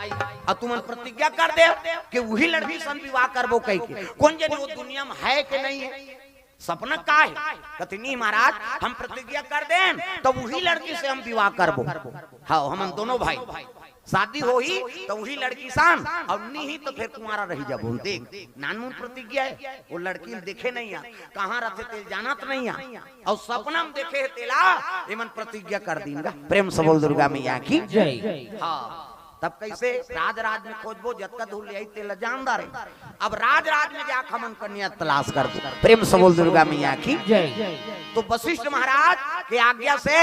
और तुम प्रतिज्ञा कर दे कि वही लड़की से विवाह करबो कह के। कौन जाने वो दुनिया में है कि नहीं है, सपना का है। कहते नहीं महाराज हम प्रतिज्ञा कर दें तो वही लड़की से हम विवाह करबो। हाँ हम दोनों भाई शादी हो ही तो वही लड़की सान और नहीं तो फिर तुम्हारा रही जा। बोल देख नानमून प्रतिज्ञा है, वो लड़की देखे नहीं आ कहाँ रहते तेल जाना तो नहीं आ और सपना में देखे तेला एमन प्रतिज्ञा कर दींगा। प्रेम से बोल दुर्गा मैया की जय। हाँ तब कैसे राज राज में खोजबो जतका धूल ले तेल जानदार है। अब राज राज में जाकर हमन कन्या तलाश कर दो। प्रेम से बोल दुर्गा मैया की जय। तो वशिष्ठ महाराज के आज्ञा से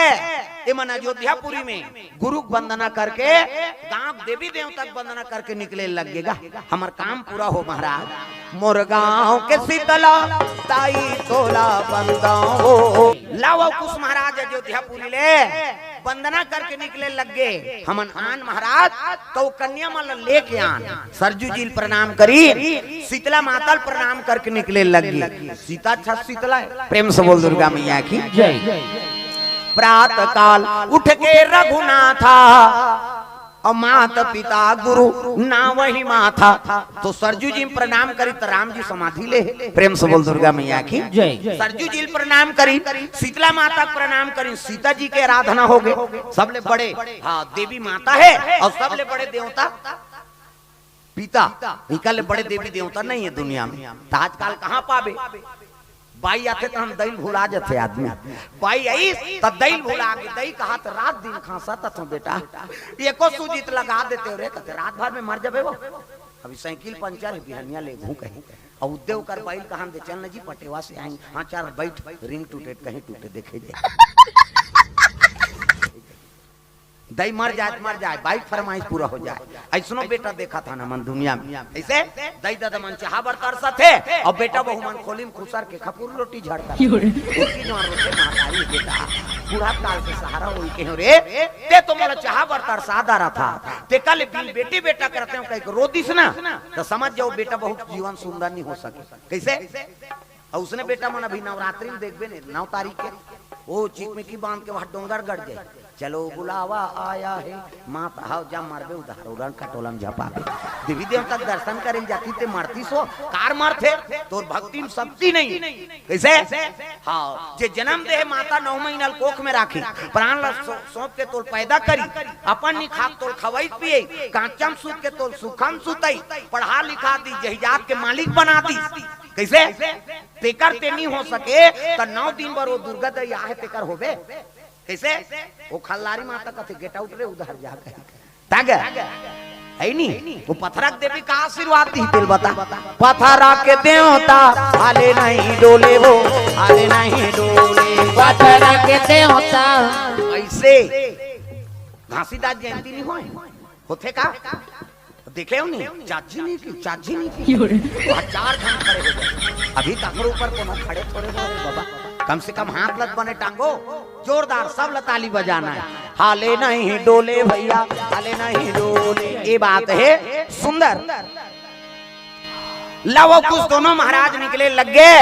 एमन अयोध्यापुरी में गुरु वंदना करके गांव देवी देवता वंदना करके निकले लगेगा। हमार काम पूरा हो महाराज। मोर गांव के शीतला ताई तोला बंदाओ लाओ कुछ महाराज अयोध्यापुरी ले वंदना करके निकले लगे। हमन आन महाराज तो कन्या माला लेके आन सरजू जी प्रणाम करी शीतला माता प्रणाम करके निकले लगे। सीता छत शीतला है। प्रेम से बोल दुर्गा मैया की जय। प्रातः काल उठ के रघुनाथा और माता पिता गुरु ना वही माथा। तो सरजू जी प्रणाम करी तो राम जी समाधि ले। प्रेम से बोल दुर्गा मैया की जय। सरजू जी प्रणाम करी शीतला माता प्रणाम करी सीता जी के आराधना हो गए। सबले बड़े हाँ देवी माता है और सबले बड़े देवता पिता। निकल बड़े देवी देवता नहीं है दुनिया में। आजकल कहाँ पावे बाई आते तो हम दही भुला जाते आदमी। बाई आई तो दही भुला के दही कहा तो रात दिन खांसा तो बेटा एको सूजित लगा देते रे कहते रात भर में मर जाबे वो। अभी साइकिल पंचर है बिहनिया ले घू कहीं और उद्योग कर बाइल कहां दे चल जी पटेवा से आएंगे। हाँ चार बैठ रिंग टूटे कहीं टूटे देखे जाए दही मर जाए बाइक फरमाइश पूरा हो जाए। ऐसनो बेटा देखा था ना मन दुनिया में ऐसे दही दादा मन चाह बर तरसा थे और बेटा बहु मन खोलिम खुसर के खपूर रोटी झड़ता बेटा पूरा काल के सहारा हुई के रे ते तो मला चाह बर तरसा दारा था ते कल बेटी बेटा करते हो कहीं रो दिस ना तो समझ जाओ बेटा बहुत जीवन सुंदर नहीं हो सके। कैसे और उसने बेटा मन अभी नवरात्रि में देखबे ने 9 तारीख के वो चीक में की बांध के वहां डोंगर गड़ जाए। चलो बुलावा आया है माँ हाउ जा मारबे उधार उड़न कटोलम झपा देवी देवता दर्शन करे जाती ते मारती सो कार मारते तो भक्ति में शक्ति नहीं। कैसे हाँ जे जन्म दे माता 9 महीना कोख में राखी प्राण सौंप के तोल पैदा करी अपन नी खा तोल खवाई पिए कांचम सूत के तोल सुखम सुतई पढ़ा लिखा दी जहिजात के मालिक बना दी। कैसे तेकर ते नहीं हो सके तो 9 दिन बार वो दुर्गा दैया है तेकर होबे। कैसे वो खल्लारी माता कथे गेट आउट रे उधर जा कहीं तागे है नहीं वो पथरक देवी का आशीर्वाद दी तेल बता पथरा के देवता हाले नहीं डोले वो हाले नहीं डोले पथरा के देवता ऐसे घासीदास जयंती नहीं होते का देखे हो नहीं चाची नहीं की 4 घंटे खड़े हो गए। अभी तक ऊपर कोनो खड़े थोड़े बाबा कम से कम हाथ लत बने टांगो जोरदार सब लताली बजाना है। हाले नहीं डोले भैया हाले नहीं डोले ये बात है सुंदर। लवो कुछ दोनों महाराज निकले लगे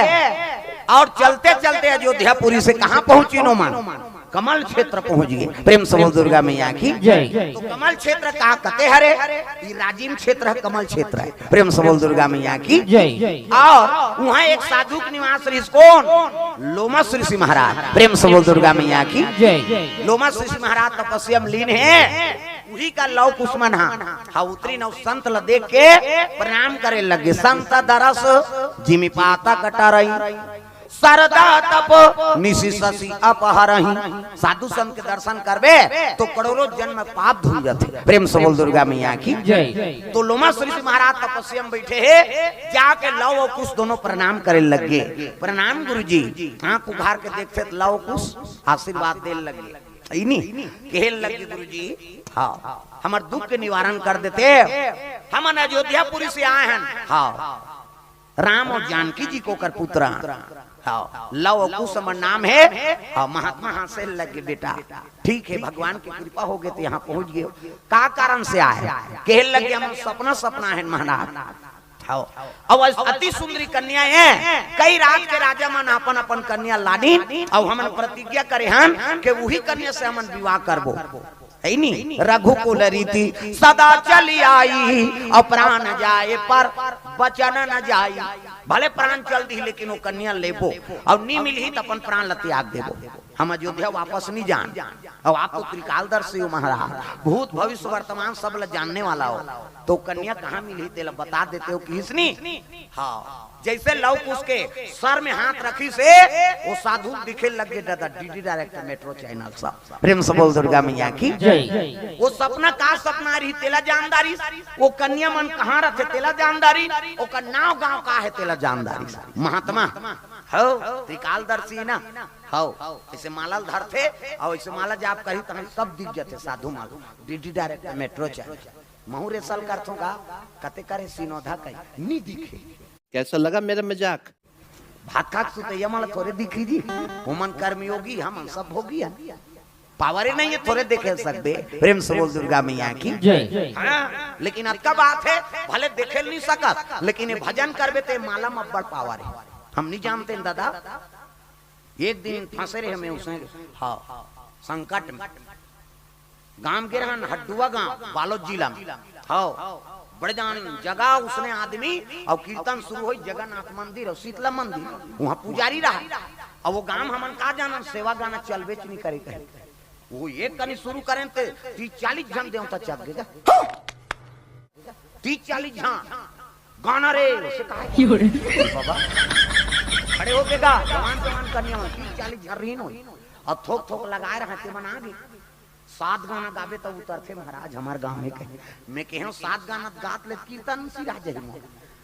और चलते चलते अयोध्यापुरी से कहां पहुंची नो मान कमल क्षेत्र पहुंच गए। प्रेम से बोल दुर्गा मैया की जय। तो कमल क्षेत्र कहाँ कहते हरे ये राजीव क्षेत्र है कमल क्षेत्र है। प्रेम से बोल दुर्गा मैया की जय। और वहाँ एक साधु निवास ऋषि कौन लोमस ऋषि महाराज। प्रेम से बोल दुर्गा मैया की जय। लोमस ऋषि महाराज तपस्या में लीन है उही का लव कुसुमन हा उतरी नौ संत ल देख के प्रणाम करे लगे। संत दरस जिमी पाता कटा रही सरदा तप निशि शशि अपहरही। साधु संत के दर्शन करबे तो करोड़ों जन्म पाप धुल जाते। प्रेम से बोल दुर्गा मैया की जय। तो लोमस ऋषि महाराज तपस्या में बैठे है जाके लव और कुश दोनों प्रणाम करे लगे। प्रणाम गुरुजी आंख उघार के देखते तो लव कुश आशीर्वाद दे लगे कहे लगे गुरुजी हाँ हमार दुख के निवारण कर देते हम अयोध्यापुरी से आए हैं। हाँ राम और जानकी जी को कर पुत्र लव कुसुम नाम है और महात्मा हाथ से लगे बेटा ठीक है भगवान की कृपा हो गई तो यहाँ पहुंच गए। का कारण से आए कहे लगे हम सपना है महाराज अब अति सुंदरी कन्या है कई राज के राजा मन अपन अपन कन्या लानी और हमन प्रतिज्ञा करे हन कि वही कन्या से हमन विवाह करबो। है नहीं रघुकुल रीति सदा चली आई और प्राण जाए पर बचन न जाई। भले प्राण चल दी लेकिन वो कन्या लेबो और नहीं मिली तो अपन प्राण ल त्याग देबो। हम अयोध्या वापस नहीं जान। और आप तो त्रिकालदर्शी हो महाराज, भूत भविष्य वर्तमान सब ल जानने वाला हो। तो कन्या कहाँ मिली तेला बता देते हो किसनी? हाँ जैसे लव उसके सर में हाथ रखी से वो साधु दिखे लगे दादा। डीडी डायरेक्टर मेट्रो चैनल सब प्रेम से बोल दुर्गा मैया की जय। वो सपना का सपना रही तेला जानदारी। वो कन्या मन कहाँ रखे तेला जानदारी। वो का नाव गांव का है तेला जानदारी। महात्मा हो त्रिकालदर्शी ना हो ऐसे माला धरते और ऐसे माला जाप करी तो सब दिख जाते साधु मालू। डीडी डायरेक्टर मेट्रो चैनल महूरे सल करथों का कते करे सिनोधा कई नहीं दिखे। कैसा लगा मेरा मजाक? भात खाक सुते यमल थोड़े दिखी जी हुमन कर्मयोगी हम सब भोगी है। पावर नहीं है थोड़े देखे सकते। प्रेम से बोल दुर्गा मैया की जय। हाँ, लेकिन अक्का बात है भले देखे नहीं सकत लेकिन ये भजन करबे ते माला में बड़ पावर है। हम नहीं जानते दादा। एक दिन फंसे रहे हमें उसने हाँ संकट में गांव के रहन हड्डुआ गांव बालोद जिला में हाँ बड़े जान जगह उसने आदमी और कीर्तन शुरू हुई जगन्नाथ मंदिर और शीतला मंदिर वहाँ पुजारी रहा। और वो गांव हमन का जाना सेवा गाना चल बेच नहीं करे कहे। वो एक कनी शुरू करें तो 30-40 जन देवता चल गए 30-40 जन गाना रे बाबा खड़े हो के गा जवान जवान कन्या 30-40 जन रीन हुई और थोक थोक लगाए रहते बना दी 7 गाना गावे तब उतरते महाराज हमारे गांव में कहे मैं कहो 7 गाना गात ले कीर्तन सी राज है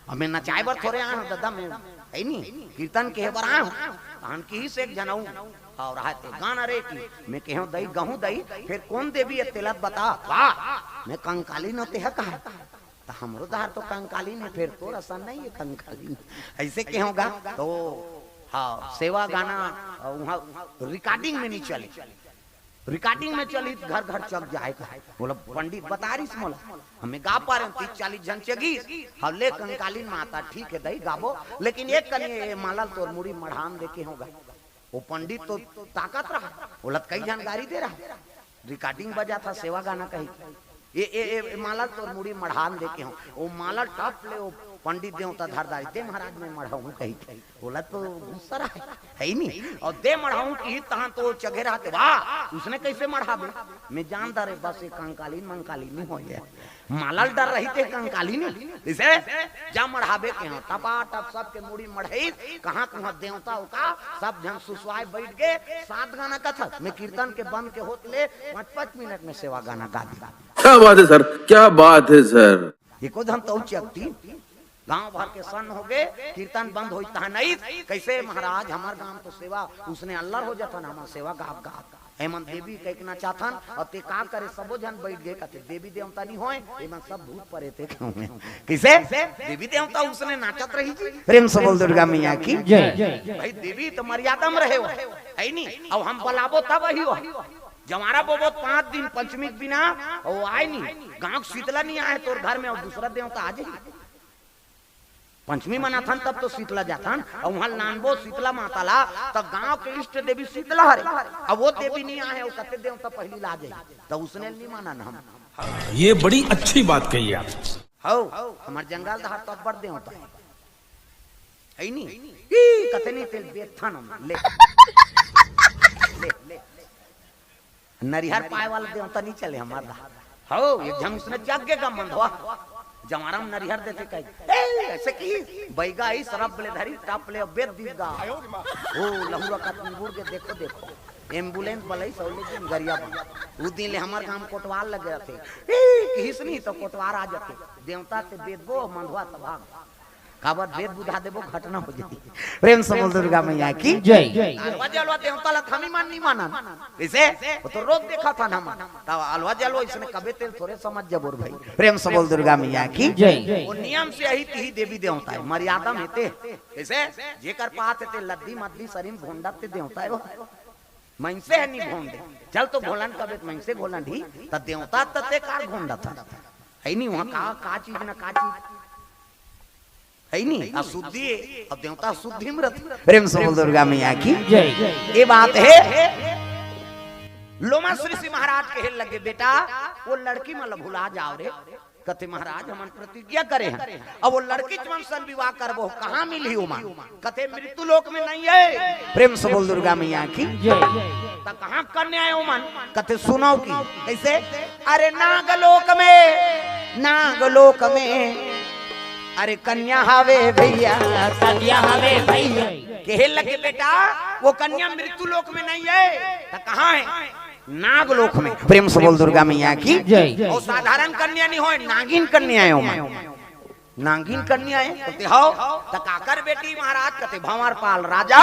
अब मैं नचाए बर थोड़े आया हूं दादा मैं है नहीं कीर्तन के बर आया हूं तान की ही से एक जनाऊ और रहते गाना रे की मैं कहो दई गहूं दई फिर कौन देवी है तेलत बता वाह मैं कंकाली नते है कहा तो हमरो दार तो कंकाली ने फिर तो रसन नहीं है कंकाली ऐसे कहोगा तो हाँ सेवा गाना वहां रिकॉर्डिंग में नहीं चले रिकॉर्डिंग में चली घर घर चक जाएगा। बोला पंडित बता रही मोला हमें गा पा रहे 30-40 जन चगी हम ले कंकालीन माता ठीक है दही गाबो लेकिन एक कनी माला तोर मुड़ी मढ़ान देके होगा। वो पंडित तो ताकत रहा बोला कई जानकारी दे रहा रिकॉर्डिंग बजा था सेवा गाना कही ये माला तोर मुड़ी मढ़ान देके हो वो माला टप ले वो पंडित देवता धारदारी दे महाराज में मढ़ाऊं कही बोला तो गुस्सा रहा है ही नहीं और दे मढ़ाऊं की तहां तो चगे रहते वाह उसने कैसे मढ़ाबे मैं जानता रे बस एक कंकालीन मंकालीन नहीं हो गया माला डर रही थे कंकालीन इसे जा मढ़ाबे के हां टपा टप सब के मुड़ी मढ़ई कहां कहां देवता का सब जन सुसवाए बैठ गए 7 गाना कथा मैं कीर्तन के बंद के होत ले 5-5 मिनट में सेवा गाना गा दिया। क्या बात है सर क्या बात है सर। ये को धन तो चकती गांव भर के सन हो गए कीर्तन बंद होता है नहीं कैसे महाराज हमार गांव तो सेवा उसने अल्लाह हो जाता ना हमार सेवा गाप गाप हेमंत देवी कहना चाहथन और ते का करे सबो जन बैठ गए कहते देवी देवता नहीं होए हेमंत सब भूत परे थे कैसे देवी देवता उसने नाचत रही जी। प्रेम से बोल दुर्गा मैया की जय। भाई देवी तो मर्यादा में रहे हो है नहीं और हम बुलाबो तब ही हो जमारा बोबो 5 दिन पंचमी बिना वो आए नहीं गांव शीतला नहीं आए तो घर में और दूसरा देवता आ जाए पंचमी मनाथन तब तो शीतला जाथन और वहां नानबो शीतला माता ला तब गांव के इष्ट देवी शीतला हरे अब वो देवी नहीं आए वो कते देवता पहली ला जाए तो उसने नहीं माना ना हम। ये बड़ी अच्छी बात कही आप हो हमार जंगल धार तो बड़ देवता है नहीं कते नहीं तेल बेथन ले ले नरिहर पाए वाला देवता नहीं चले हमारा हो एक झम उसने जग का मंधवा जमारा में नरिहर देते कहीं ऐसे की बैगा ही सरब ले धरी टाप ले बेद दीगा ओ लहुरा का तंबूर के देखो देखो एम्बुलेंस बलई सौले दिन गरिया बन उस दिन ले हमार काम कोटवाल लगे रहते किस नहीं तो कोटवार आ जाते देवता से बेदबो मंधवा तबाग काबर वेद बुझा देबो घटना हो जाती। प्रेम से बोल दुर्गा मैया की जय। अलवा जलवा देवता ला थमी मान नहीं माना कैसे वो तो रोज देखा था हम तब अलवा जलवा इसने कबे तेल थोड़े समझ जबोर भाई। प्रेम से बोल दुर्गा मैया की जय। वो नियम से यही देवी देवता है मर्यादा में थे कैसे जेकर पाते थे लद्दी मद्दी शरीर भोंडा ते देवता है वो मनसे है नहीं भोंडे चल तो भोलन कबे मनसे भोलन ढी त देवता तते का भोंडा था है नहीं वहां का चीज ना का चीज है नहीं अशुद्धि अब देवता शुद्धि में रहती। प्रेम से बोल दुर्गा मैया की जय। ये बात है लोमा श्री महाराज कहे लगे बेटा वो लड़की मतलब भुला जाओ रे। कथे महाराज हम प्रतिज्ञा करे हैं अब वो लड़की सन विवाह करबो कहाँ मिली हो मान। कथे मृत्यु लोक में नहीं है। प्रेम से बोल दुर्गा मैया की तो कहाँ करने आए हो मान। कथे सुनो की कैसे अरे नागलोक में अरे कन्या हवे भैया कन्या हवे भैया कहे लगे बेटा वो कन्या मृत्यु लोक में नहीं है तो कहाँ है नागलोक में। प्रेम से बोल दुर्गा मैया की जय। और साधारण कन्या नहीं हो नागिन कन्या है। नागिन कन्या है कहते हो तो काकर बेटी महाराज कहते भंवर पाल राजा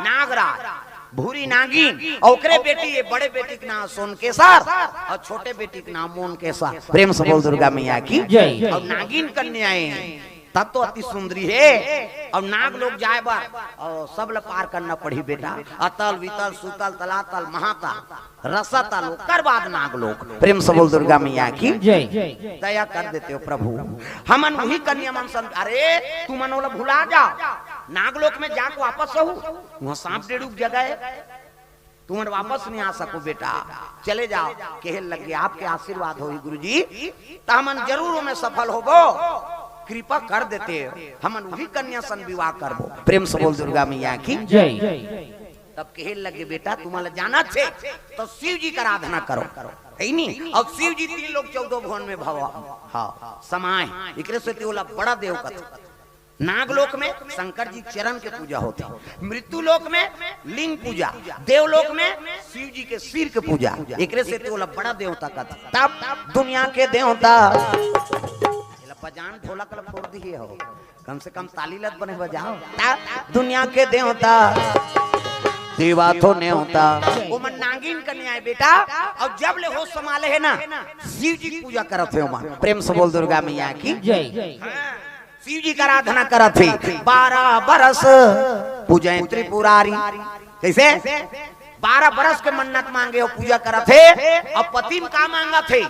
नागराज भूरी नागिन और ओकरे बेटी ये बड़े बेटी के नाम सोनकेसर और छोटे बेटी के नाम मोनकेसर। प्रेम से बोल दुर्गा मैया की जय। और नागिन कन्याएं तब तो अति सुंदरी है और नाग लोग जाए बार और सब ल पार करना पड़ी बेटा अतल वितल सुतल तलातल महातल रसतल कर बाद नाग लोग। प्रेम से बोल दुर्गा मैया की जय। दया कर देते हो प्रभु हमन वही कन्या मन सन। अरे तू मनोला भुला जा नागलोक में जाके वापस रहू वहाँ सांप डेढ़ जगह है तुम वापस नहीं आ सको बेटा चले जाओ। कहे लगे आपके आशीर्वाद होगी गुरुजी तो हमन जरूर में सफल होबो कृपा कर देते हमन वही कन्या सन विवाह करबो। प्रेम से बोल दुर्गा मैया की जय। तब कहे लगे बेटा तुम्हारा जाना छे तो शिव जी का आराधना करो है नहीं। और शिव जी 3 लोग 14 भवन में भवा हाँ समाय एकरे से तेला बड़ा देव कथा। नागलोक में शंकर जी चरण के पूजा होती मृत्यु लोक में लिंग पूजा देवलोक में शिव जी के सिर के पूजा एकरे से तेला बड़ा देवता कथा। तब दुनिया के देवता बजान ढोलक फोड़ दिए हो कम से कम ताली लत बने बजाओ। दुनिया के देवता देवा तो नहीं होता वो मन नागिन कन्या है बेटा और जब ले होश संभाले है ना शिव जी की पूजा करते हो मन। प्रेम से बोल दुर्गा मैया की जय। शिव जी का आराधना करते 12 बरस पूजा त्रिपुरारी कैसे 12 बरस के मन्नत मांगे हो पूजा करा थे और पति में का मांगा थे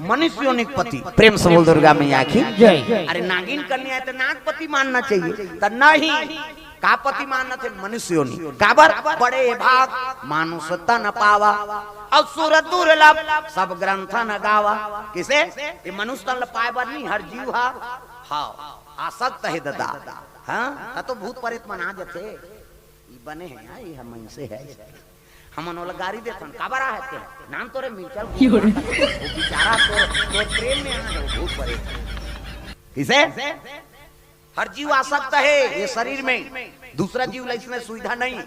मनुष्य योनिक पति। प्रेम से बोल दुर्गा मैया की जय। अरे नागिन कन्या है तो नागपति मानना चाहिए तो नहीं का पति मानना थे मनुष्य योनि काबर बड़े भाग मानुष तन पावा और सुर दुर्लभ सब ग्रंथ न गावा। किसे ये मनुष्य तन पाए बार नहीं हर जीव हाँ आसक्त है दादा हाँ तो भूत प्रेत मना जाते बने हैं ये हम से है हमन वाला गाड़ी देथन काबरा है के नाम तोरे मिलचल वो बेचारा तो ट्रेन में आ भूत परे किसे हर जीव आ सकता है ये शरीर में दूसरा जीव ला इसमें सुविधा नहीं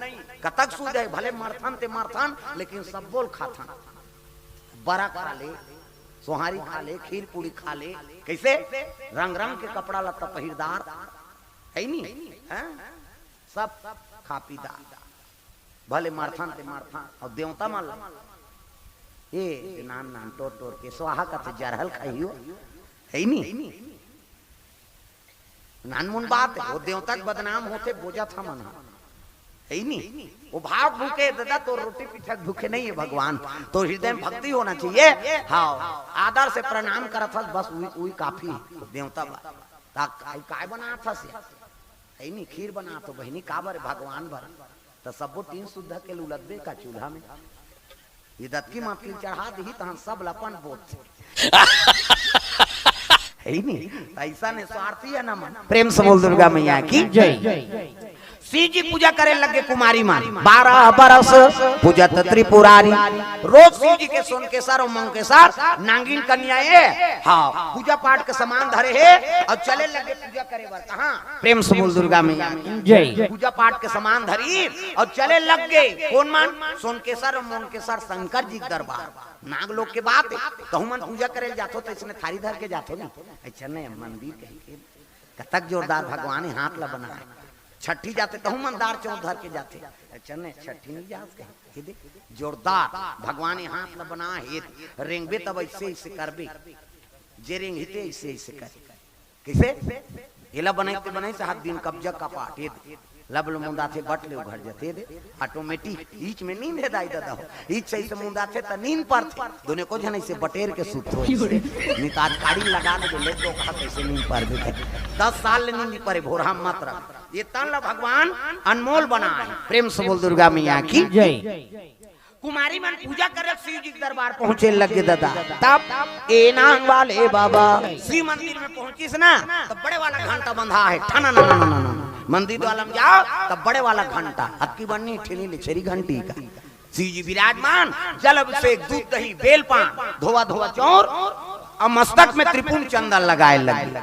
कतक सुविधा है भले मरथन ते मरथन लेकिन सब बोल खाथन बड़ा खा ले सोहारी खा ले खीर पूरी खा ले कैसे रंग रंग के कपड़ा लत्ता पहिरदार है नहीं सब खा पीदार भले मारथान ते मारथान और देवता मान ये नान नान टोर टोर के स्वाहा का जरहल खाइयो है नहीं नान मुन बात है वो देवता के बदनाम होते बोझा था मना है नहीं वो भाव भूखे दादा तो रोटी पिठक भूखे नहीं है भगवान तो हृदय में भक्ति होना चाहिए हाँ आदर से प्रणाम करा था बस वही काफी देवता काय बना था से है नहीं खीर बना तो बहनी काबर भगवान भर तो सबो 3 शुद्ध के लुलदबे का चूल्हा में ये दत्की माफी चढ़ा दी तहन सब लपन बोत है नहीं ऐसा ने स्वार्थी है ना मन। प्रेम से बोल दुर्गा मैया की जय। शिव जी पूजा करे लगे कुमारी माँ 12 बरस पूजत त्रिपुरारी रोज शिव जी के सोन के सर और मंग के सर नागिन कन्याएं हाँ पूजा पाठ के समान धरे है और चले लगे पूजा करे बर कहाँ प्रेम से बोल दुर्गा मैया जय। पूजा पाठ के समान धरी और चले लग गए कौन मान सोन के सर और मंग के सर शंकर जी दरबार नाग लोग के बात कहूँ मन पूजा करे जातो तो इसने थारी धर के जातो ना अच्छा नहीं मंदिर कहीं कतक जोरदार भगवान हाथ ला बना छठी जाते तो मंदार चौथ धर के जाते अच्छा नहीं छठी नहीं जाते जोरदार भगवान हाथ ला बना हे रेंगबे तब ऐसे ऐसे करबे जे रेंग हिते ऐसे ऐसे कर कैसे एला बनाते बनाई से हाथ दिन कब्जा का पाट लबल मुंदा थे बट ले घर जाते दे ऑटोमेटिक ईच में नींद है दाई दादा हो ईच सही से मुंदा थे त नींद पर थे दोने को जने से बटेर के सुत हो निताज काड़ी लगाने के ले तो कहा कैसे नींद पर भी 10 साल ले नींद परे भोरा मात्र ये तन भगवान अनमोल बना है। प्रेम से बोल दुर्गा मैया की जय। कुमारी मन पूजा करे शिव जी के दरबार पहुंचे लगे दादा। तब ए नांग वाले बाबा शिव मंदिर में पहुंचिस ना तब बड़े वाला घंटा बंधा है ठना ना ना ना ना मंदिर वाला में जाओ तब बड़े वाला घंटा अक्की बननी ठेली लेछरी घंटी का शिव जी विराजमान जल अभिषेक दूध दही बेल पान धोवा धोवा चौर और मस्तक में त्रिपुण चंदन लगाए लगे।